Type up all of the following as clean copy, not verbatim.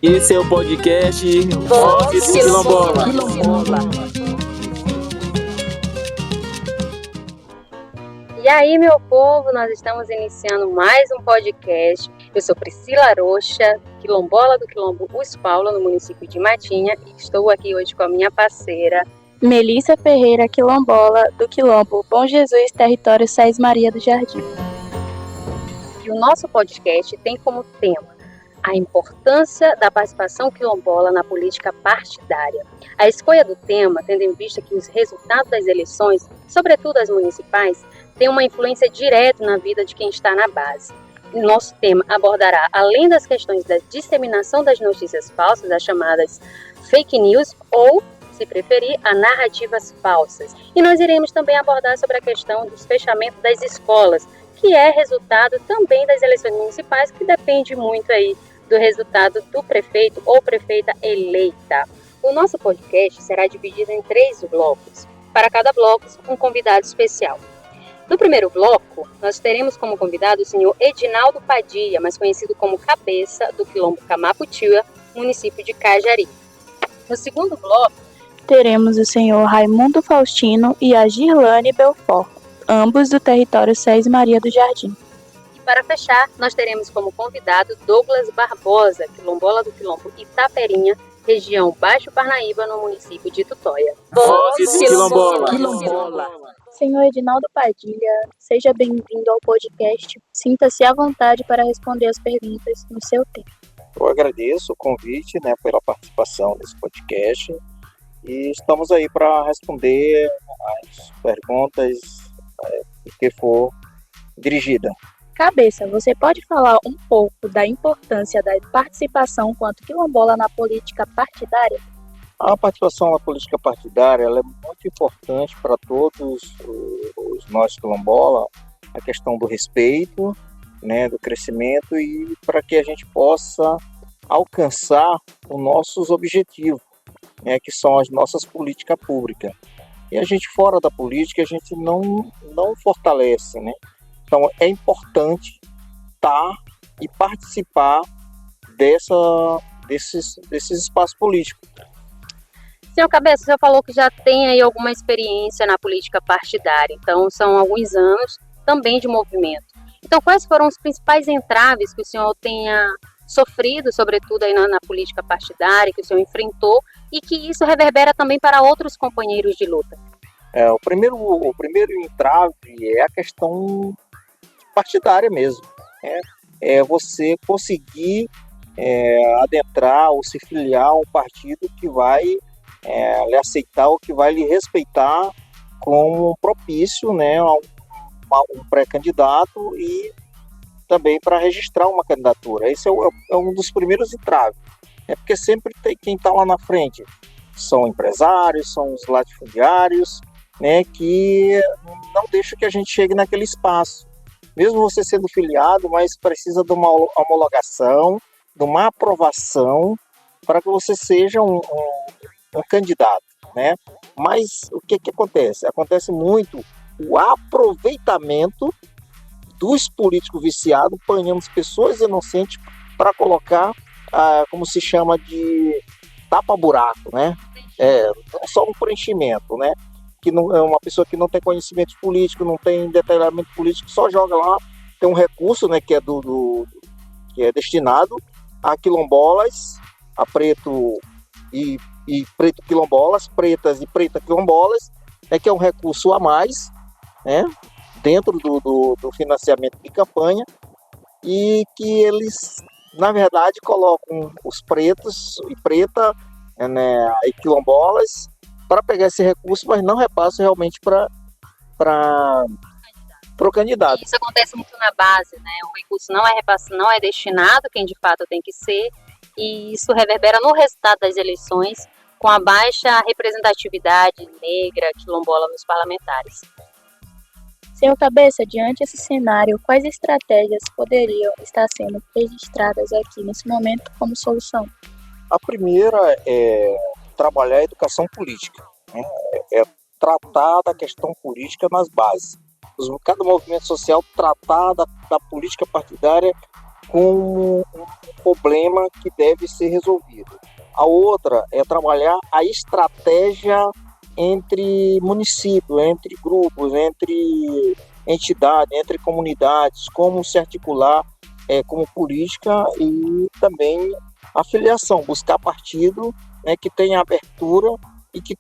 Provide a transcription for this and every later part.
Esse é o podcast Vozes Quilombola. E aí, meu povo, nós estamos iniciando mais um podcast. Eu sou Priscila Rocha, quilombola do Quilombo Os Paulo, no município de Matinha, e estou aqui hoje com a minha parceira Melissa Ferreira, quilombola do Quilombo Bom Jesus, território Sais Maria do Jardim. E o nosso podcast tem como tema a importância da participação quilombola na política partidária. A escolha do tema, tendo em vista que os resultados das eleições, sobretudo as municipais, têm uma influência direta na vida de quem está na base. O nosso tema abordará, além das questões da disseminação das notícias falsas, as chamadas fake news, ou, se preferir, as narrativas falsas. E nós iremos também abordar sobre a questão do fechamento das escolas, que é resultado também das eleições municipais, que depende muito aí do resultado do prefeito ou prefeita eleita. O nosso podcast será dividido em 3 blocos. Para cada bloco, um convidado especial. No primeiro bloco, nós teremos como convidado o senhor Edinaldo Padilha, mais conhecido como Cabeça, do Quilombo Camaputua, município de Cajari. No segundo bloco, teremos o senhor Raimundo Faustino e a Girlane Belfort, ambos do território Sais Maria do Jardim. E para fechar, nós teremos como convidado Douglas Barbosa, quilombola do Quilombo Itaperinha, região Baixo Parnaíba, no município de Tutóia. Vozes Quilombola. Senhor Edinaldo Padilha, seja bem-vindo ao podcast. Sinta-se à vontade para responder as perguntas no seu tempo. Eu agradeço o convite, pela participação nesse podcast e estamos aí para responder as perguntas que for dirigida. Cabeça, você pode falar um pouco da importância da participação quanto quilombola na política partidária? A participação na política partidária ela é muito importante para todos os nós quilombola, a questão do respeito, do crescimento e para que a gente possa alcançar os nossos objetivos, que são as nossas políticas públicas. E a gente fora da política, a gente não fortalece, Então, é importante estar e participar desses espaços políticos. Senhor Cabeça, o senhor falou que já tem aí alguma experiência na política partidária, então são alguns anos também de movimento. Então, quais foram os principais entraves que o senhor tenha sofrido, sobretudo aí na política partidária, que o senhor enfrentou, e que isso reverbera também para outros companheiros de luta? O primeiro entrave é a questão partidária mesmo. É você conseguir adentrar ou se filiar a um partido que vai lhe aceitar ou que vai lhe respeitar como propício a um pré-candidato e também para registrar uma candidatura. Esse é um dos primeiros entraves. Porque sempre tem quem está lá na frente. São empresários, são os latifundiários, que não deixam que a gente chegue naquele espaço. Mesmo você sendo filiado, mas precisa de uma homologação, de uma aprovação para que você seja um candidato, Mas o que acontece? Acontece muito o aproveitamento dos políticos viciados, panhando pessoas inocentes para colocar, como se chama, de tapa-buraco, só um preenchimento, que não é uma pessoa que não tem conhecimento político, não tem detalhamento político, só joga lá, tem um recurso, que é que é destinado a quilombolas, a preto e preto quilombolas, pretas e preta quilombolas, que é um recurso a mais, dentro do financiamento de campanha, e que eles, na verdade, colocam os pretos e preta e quilombolas para pegar esse recurso, mas não repassam realmente para o candidato. Isso acontece muito na base, O recurso não é repassado, não é destinado quem de fato tem que ser, e isso reverbera no resultado das eleições, com a baixa representatividade negra, quilombola nos parlamentares. Senhor Cabeça, diante desse cenário, quais estratégias poderiam estar sendo registradas aqui nesse momento como solução? A primeira é trabalhar a educação política, é tratar da questão política nas bases. Cada movimento social tratar da política partidária como um problema que deve ser resolvido. A outra é trabalhar a estratégia entre municípios, entre grupos, entre entidades, entre comunidades, como se articular como política e também a filiação, buscar partido, né, que tenha abertura e que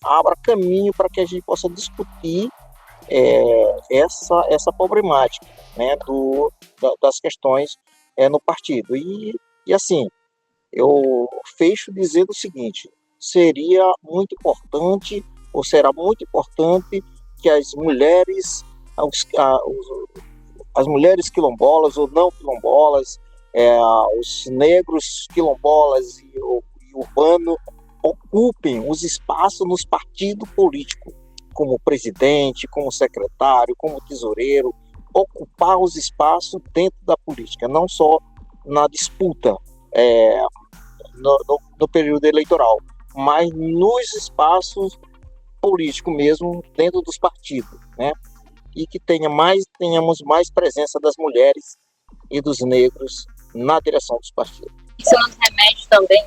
abra caminho para que a gente possa discutir essa problemática, né, das questões no partido. E assim, eu fecho dizendo o seguinte: seria muito importante, ou será muito importante, que as mulheres, as mulheres quilombolas ou não quilombolas, os negros quilombolas e urbanos ocupem os espaços nos partidos políticos, como presidente, como secretário, como tesoureiro, ocupar os espaços dentro da política, não só na disputa no período eleitoral, mas nos espaços políticos mesmo, dentro dos partidos, né? E que tenhamos mais presença das mulheres e dos negros na direção dos partidos. Isso nos remete também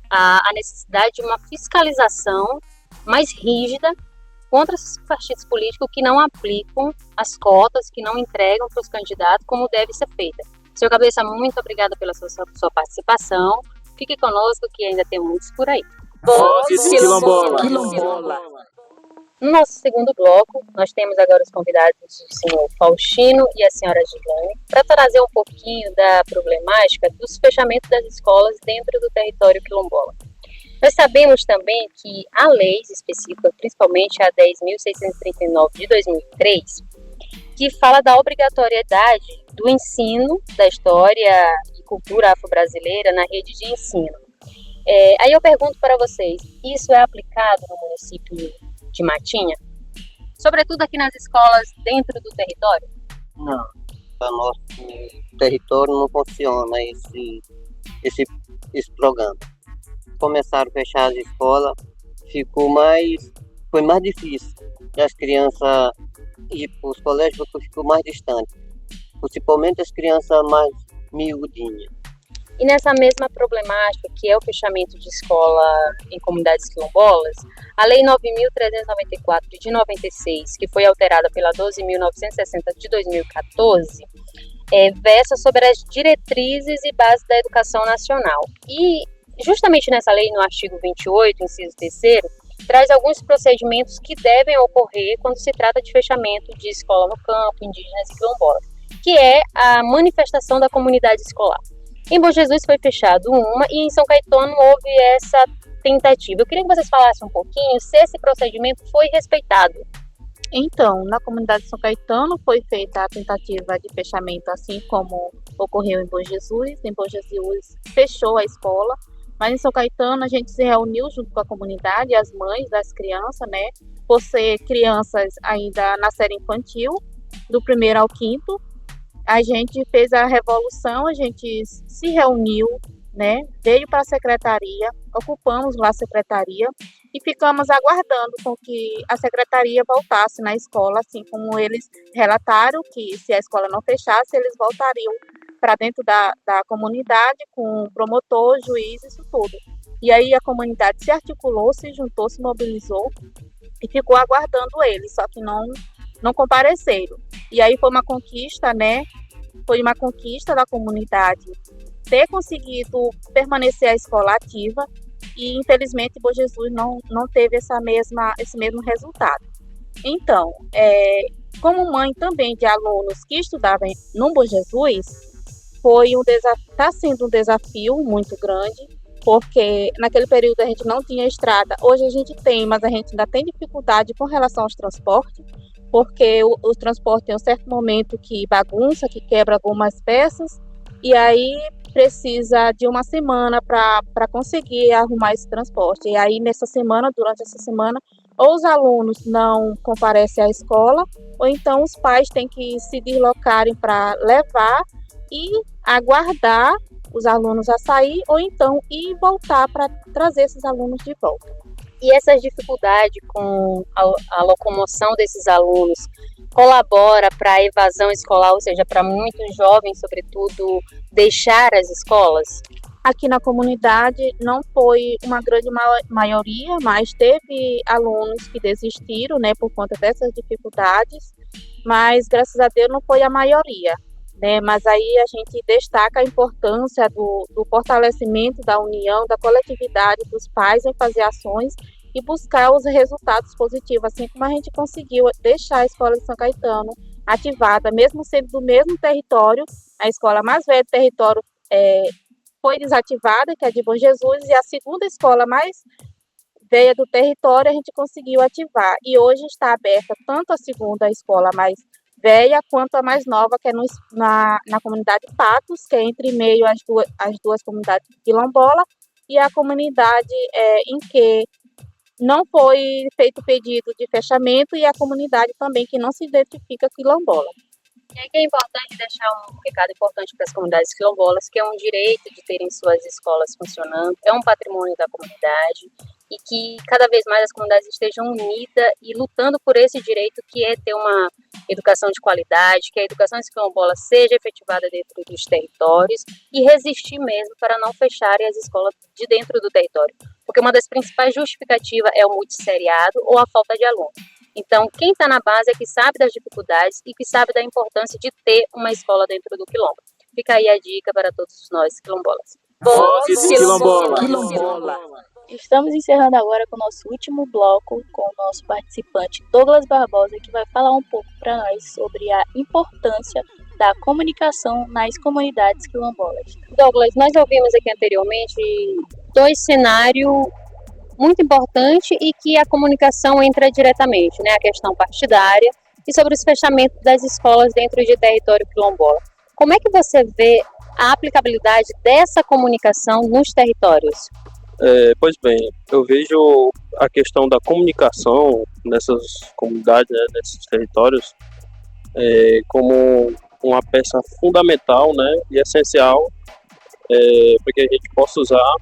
à necessidade de uma fiscalização mais rígida contra esses partidos políticos que não aplicam as cotas, que não entregam para os candidatos como deve ser feita. Senhor Cabeça, muito obrigada pela sua participação. Fique conosco que ainda tem muitos por aí. Vozes Quilombola. No nosso segundo bloco, nós temos agora os convidados o senhor Faustino e a senhora Gislane para trazer um pouquinho da problemática dos fechamentos das escolas dentro do território quilombola. Nós sabemos também que há leis específicas, principalmente a 10.639 de 2003, que fala da obrigatoriedade do ensino da história e cultura afro-brasileira na rede de ensino. Aí eu pergunto para vocês, isso é aplicado no município de Matinha? Sobretudo aqui nas escolas dentro do território? Não, para nosso território não funciona esse programa. Começaram a fechar as escolas, foi mais difícil. E as crianças ir para os colégios ficou mais distante, principalmente as crianças mais miudinhas. E nessa mesma problemática, que é o fechamento de escola em comunidades quilombolas, a Lei 9.394 de 96, que foi alterada pela 12.960 de 2014, versa sobre as diretrizes e bases da educação nacional. E justamente nessa lei, no artigo 28, inciso 3º, traz alguns procedimentos que devem ocorrer quando se trata de fechamento de escola no campo, indígenas e quilombolas, que é a manifestação da comunidade escolar. Em Bom Jesus foi fechado uma e em São Caetano houve essa tentativa. Eu queria que vocês falassem um pouquinho se esse procedimento foi respeitado. Então, na comunidade de São Caetano foi feita a tentativa de fechamento, assim como ocorreu em Bom Jesus. Em Bom Jesus fechou a escola, mas em São Caetano a gente se reuniu junto com a comunidade, as mães das crianças, né? Por ser crianças ainda na série infantil, do 1º ao 5º, a gente fez a revolução, a gente se reuniu, né? Veio para a secretaria, ocupamos lá a secretaria e ficamos aguardando com que a secretaria voltasse na escola, assim como eles relataram que se a escola não fechasse, eles voltariam para dentro da comunidade com o promotor, juiz, isso tudo. E aí a comunidade se articulou, se juntou, se mobilizou e ficou aguardando eles, só que não compareceram. E aí foi uma conquista, né? Foi uma conquista da comunidade ter conseguido permanecer a escola ativa e, infelizmente, Bom Jesus não teve esse mesmo resultado. Então, como mãe também de alunos que estudavam no Bom Jesus, está sendo um desafio muito grande, porque naquele período a gente não tinha estrada. Hoje a gente tem, mas a gente ainda tem dificuldade com relação aos transportes, porque o transporte tem um certo momento que bagunça, que quebra algumas peças, e aí precisa de uma semana para conseguir arrumar esse transporte. E aí, durante essa semana, ou os alunos não comparecem à escola, ou então os pais têm que se deslocarem para levar e aguardar os alunos a sair, ou então ir voltar para trazer esses alunos de volta. E essas dificuldades com a locomoção desses alunos colabora para a evasão escolar, ou seja, para muitos jovens, sobretudo, deixar as escolas? Aqui na comunidade não foi uma grande maioria, mas teve alunos que desistiram, né, por conta dessas dificuldades, mas graças a Deus não foi a maioria, né, mas aí a gente destaca a importância do fortalecimento da união, da coletividade dos pais em fazer ações e buscar os resultados positivos, assim como a gente conseguiu deixar a Escola de São Caetano ativada, mesmo sendo do mesmo território. A escola mais velha do território foi desativada, que é a de Bom Jesus, e a segunda escola mais velha do território a gente conseguiu ativar. E hoje está aberta tanto a segunda escola mais velha quanto a mais nova, que é na comunidade Patos, que é entre meio as duas comunidades quilombola, e a comunidade em que não foi feito pedido de fechamento, e a comunidade também que não se identifica quilombola. E aí que é importante deixar um recado importante para as comunidades quilombolas, que é um direito de terem suas escolas funcionando, é um patrimônio da comunidade, e que cada vez mais as comunidades estejam unidas e lutando por esse direito, que é ter uma educação de qualidade, que a educação quilombola seja efetivada dentro dos territórios e resistir mesmo para não fecharem as escolas de dentro do território. Porque uma das principais justificativas é o multisseriado ou a falta de alunos. Então, quem está na base é que sabe das dificuldades e que sabe da importância de ter uma escola dentro do quilombo. Fica aí a dica para todos nós quilombolas. Voz quilombola. Estamos encerrando agora com o nosso último bloco, com o nosso participante Douglas Barbosa, que vai falar um pouco para nós sobre a importância da comunicação nas comunidades quilombolas. Douglas, nós ouvimos aqui anteriormente dois cenários muito importantes e que a comunicação entra diretamente, né? A questão partidária e sobre os fechamentos das escolas dentro de território quilombola. Como é que você vê a aplicabilidade dessa comunicação nos territórios? Pois bem, eu vejo a questão da comunicação nessas comunidades, né, nesses territórios, como uma peça fundamental, né, e essencial para que a gente possa usar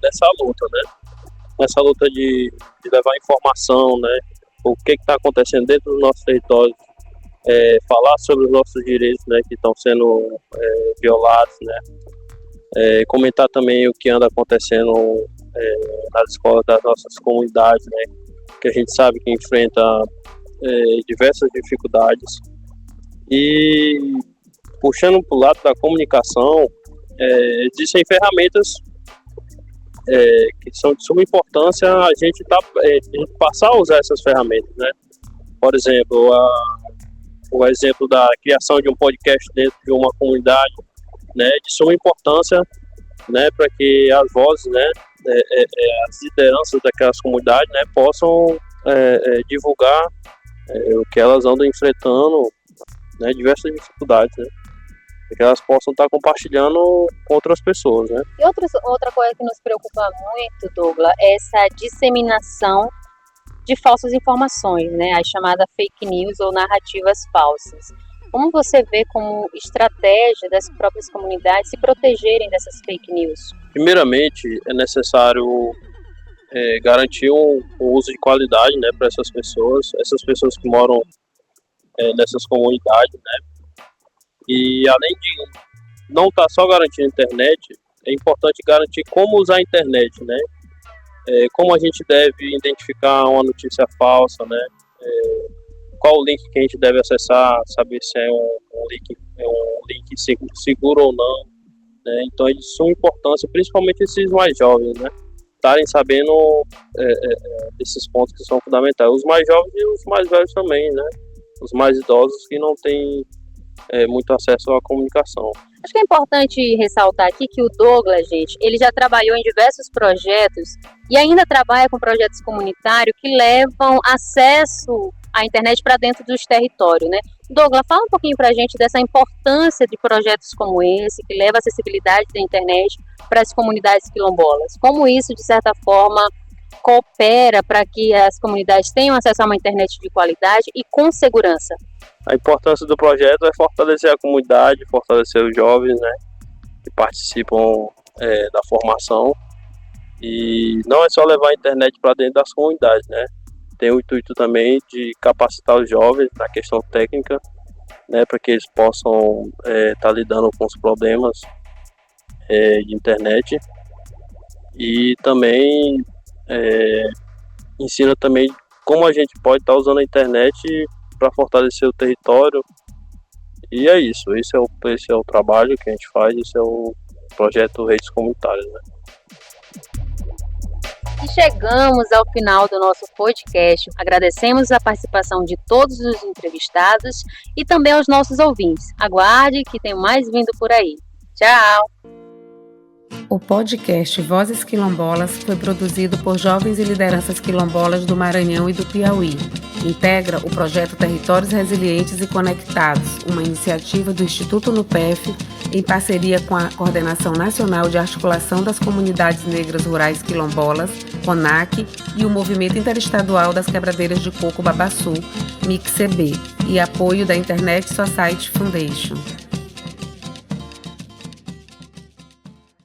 nessa luta, né, nessa luta de levar informação, né, o que está acontecendo dentro do nosso território, falar sobre os nossos direitos, né, que estão sendo violados, né. Comentar também o que anda acontecendo nas escolas das nossas comunidades, né, que a gente sabe que enfrenta diversas dificuldades. E puxando para o lado da comunicação, existem ferramentas que são de suma importância a gente passar a usar essas ferramentas, né? Por exemplo, o exemplo da criação de um podcast dentro de uma comunidade, né, de suma importância, né, para que as vozes, né, as lideranças daquelas comunidades, né, possam divulgar o que elas andam enfrentando, né, diversas dificuldades, né, para que elas possam estar compartilhando com outras pessoas, né. E outra coisa que nos preocupa muito, Douglas, é essa disseminação de falsas informações, né, as chamadas fake news ou narrativas falsas. Como você vê como estratégia das próprias comunidades se protegerem dessas fake news? Primeiramente, é necessário garantir um uso de qualidade, né, para essas pessoas que moram nessas comunidades, né. E além de não estar só garantindo a internet, é importante garantir como usar a internet, né. Como a gente deve identificar uma notícia falsa, né. Qual o link que a gente deve acessar, saber se é um link seguro ou não, né? Então é de suma importância, principalmente esses mais jovens, né, estarem sabendo desses pontos que são fundamentais. Os mais jovens e os mais velhos também, né, os mais idosos que não têm muito acesso à comunicação. Acho que é importante ressaltar aqui que o Douglas, gente, ele já trabalhou em diversos projetos e ainda trabalha com projetos comunitários que levam acesso à internet para dentro dos territórios, né? Douglas, fala um pouquinho para a gente dessa importância de projetos como esse, que leva a acessibilidade da internet para as comunidades quilombolas. Como isso, de certa forma, coopera para que as comunidades tenham acesso a uma internet de qualidade e com segurança. A importância do projeto é fortalecer a comunidade, fortalecer os jovens, né, que participam da formação, E não é só levar a internet para dentro das comunidades, né? Tem o intuito também de capacitar os jovens na questão técnica, né, para que eles possam estar lidando com os problemas de internet. E também ensina também como a gente pode estar usando a internet para fortalecer o território. E é isso, esse é o trabalho que a gente faz, esse é o projeto Redes Comunitárias, né? E chegamos ao final do nosso podcast. Agradecemos a participação de todos os entrevistados e também aos nossos ouvintes. Aguarde que tem mais vindo por aí. Tchau! O podcast Vozes Quilombolas foi produzido por jovens e lideranças quilombolas do Maranhão e do Piauí. Integra o projeto Territórios Resilientes e Conectados, uma iniciativa do Instituto NUPEF, em parceria com a Coordenação Nacional de Articulação das Comunidades Negras Rurais Quilombolas, CONAC, e o Movimento Interestadual das Quebradeiras de Coco Babaçu, MICCB, e apoio da Internet Society Foundation.